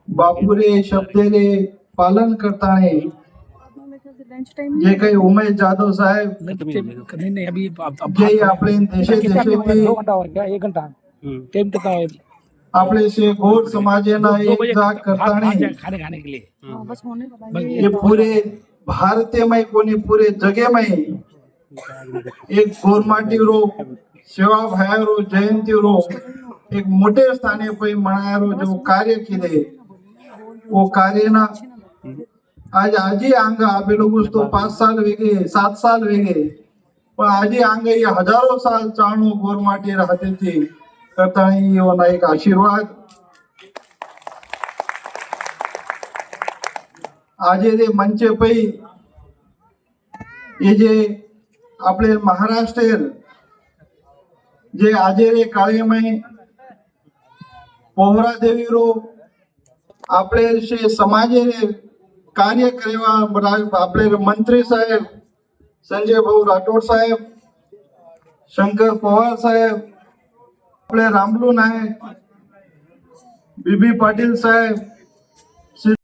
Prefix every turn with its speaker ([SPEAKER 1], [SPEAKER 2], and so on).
[SPEAKER 1] बापूरे शब्देले पालन करताना जे काही उमेश जाधव साहेब जे आपले देशे आपले से घोर समाजेना एक जाग करताना ये पूरे भारतीय में कोणी पूरे जगे में एक गोरमाटी रो सेवा भाई रो जयंती रो एक मोटे स्थाने पे मनाया जो कार्य किए वो कार्य ना आज आजी आंग आप लोग तो 5 साल वेगे 7 साल वेगे पण आजी आंग ये हजारों साल चाणू गोरमाटी रहते थी करता ये ना एक आशीर्वाद आजे दे मंचे पे ये जे आपले महाराष्ट्र जे आजे रे काळे में पोहरा देवी रो आपले शे समाजे रे कार्य करेवा आपले मंत्री साहेब संजय भाऊ राठोड साहेब शंकर पवार साहेब आपले रामलू नायक बीबी पाटील साहेब